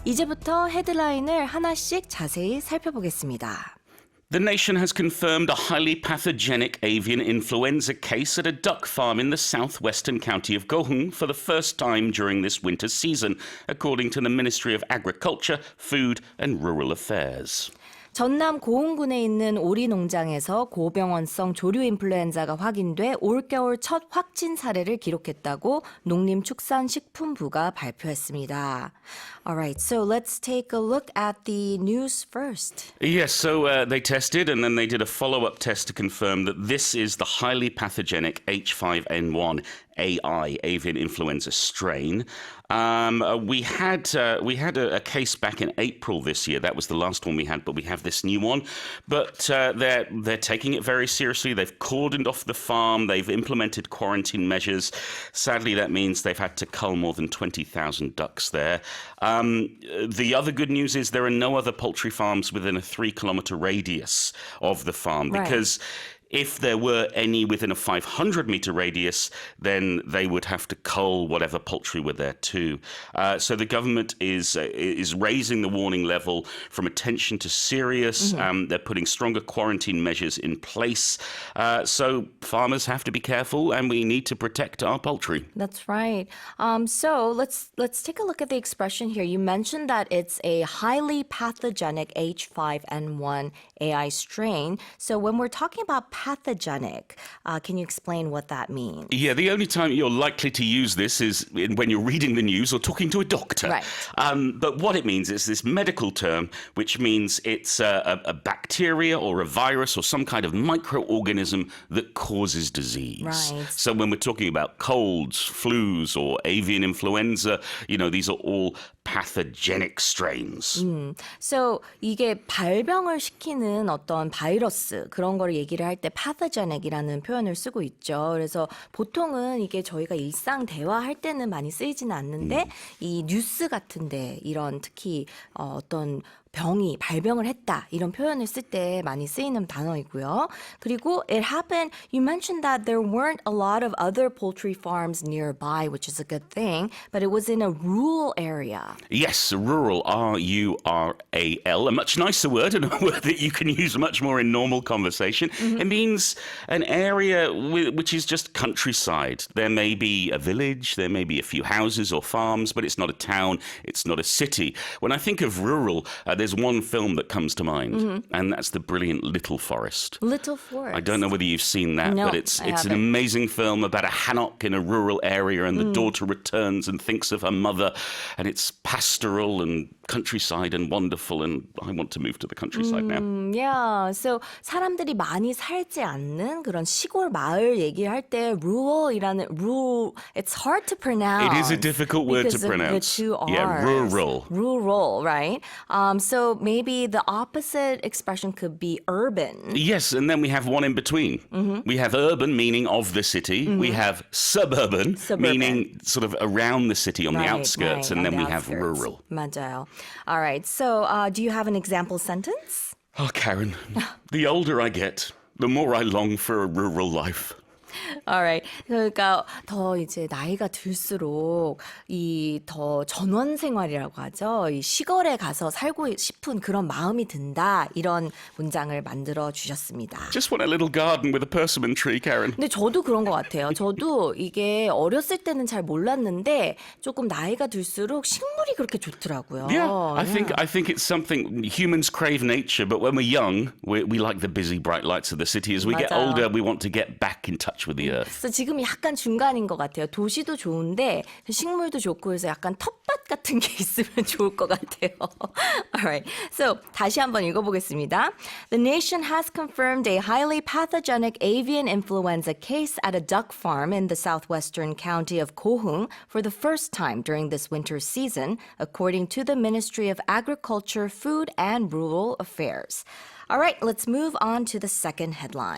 이제부터 헤드라인을 하나씩 자세히 살펴보겠습니다. The nation has confirmed a highly pathogenic avian influenza case at a duck farm in the southwestern county of Goheung for the first time during this winter season, according to the Ministry of Agriculture, Food and Rural Affairs. 전남 고흥군에 있는 오리 농장에서 고병원성 조류인플루엔자가 확인돼 올겨울 첫 확진 사례를 기록했다고 농림축산식품부가 발표했습니다. Alright, so let's take a look at the news first. Yes, so they tested and then they did a follow-up test to confirm that this is the highly pathogenic H5N1 AI, avian influenza strain. We had a case back in April this year. That was the last one we had, but we have this new one. But they're taking it very seriously. They've cordoned off the farm. They've implemented quarantine measures. Sadly, that means they've had to cull more than 20,000 ducks there. The other good news is there are no other poultry farms within a 3-kilometer radius of the farm because if there were any within a 500-meter radius, then they would have to cull whatever poultry were there too. So the government is raising the warning level from attention to serious. They're putting stronger quarantine measures in place. So farmers have to be careful, and we need to protect our poultry. That's right. So let's take a look at the expression here. You mentioned that it's a highly pathogenic H5N1 AI strain. So when we're talking about pathogenic, can you explain what that means? Yeah, the only time you're likely to use this is when you're reading the news or talking to a doctor. Right. But what it means is this medical term, which means it's a bacteria or a virus or some kind of microorganism that causes disease. Right. So when we're talking about colds, flus, or avian influenza, these are all pathogenic strains. So 이게 발병을 시키는 어떤 바이러스 그런 거를 얘기를 할 때 pathogenic이라는 표현을 쓰고 있죠. 그래서 보통은 이게 저희가 일상 대화할 때는 많이 쓰이지는 않는데 이 뉴스 같은데 이런 특히 어떤 병이 발병을 했다 이런 표현을 쓸 때 많이 쓰이는 단어이고요. 그리고 it happened, you mentioned that there weren't a lot of other poultry farms nearby, which is a good thing, but it was in a rural area. Yes, rural, R-U-R-A-L, a much nicer word and a word that you can use much more in normal conversation. It means an area which is just countryside. There may be a village, there may be a few houses or farms, but it's not a town, it's not a city. When I think of rural, there's one film that comes to mind, and that's the brilliant Little Forest. Little Forest. I don't know whether you've seen that, No, but it's I an haven't. amazing film about a hannock in a rural area, and the daughter returns and thinks of her mother, and it's pastoral and countryside and wonderful, and I want to move to the countryside now. Yeah, so 사람들이 많이 살지 않는 그런 시골 마을 얘기를 할 때 rural, it's hard to pronounce. It is a difficult word to because of pronounce. the two R's. Yeah, rural. Rural, right? So maybe the opposite expression could be urban. Yes, and then we have one in between. We have urban, meaning of the city. We have suburban, meaning sort of around the city on the outskirts. And then we have rural. 맞아요. All right, so do you have an example sentence? Oh, Karen, the older I get, the more I long for a rural life. Alright. 그러니까 더 이제 나이가 들수록 이 더 전원 생활이라고 하죠. 이 시골에 가서 살고 싶은 그런 마음이 든다. 이런 문장을 만들어 주셨습니다. Just want a little garden with a persimmon tree, Karen. 근데 저도 그런 것 같아요. 저도 이게 어렸을 때는 잘 몰랐는데 조금 나이가 들수록 식물이 그렇게 좋더라고요. Yeah, I think it's something humans crave nature, but when we're young, we like the busy, bright lights of the city. As we get 맞아요. older, we want to get back in touch with the earth. 그래서 지금 약간 중간인 것 같아요. 도시도 좋은데 식물도 좋고 그래서 약간 텃밭 같은 게 있으면 좋을 것 같아요. Alright, so 다시 한번 읽어보겠습니다. The nation has confirmed a highly pathogenic avian influenza case at a duck farm in the southwestern county of Goheung for the first time during this winter season, according to the Ministry of Agriculture, Food and Rural Affairs. All right, let's move on to the second headline.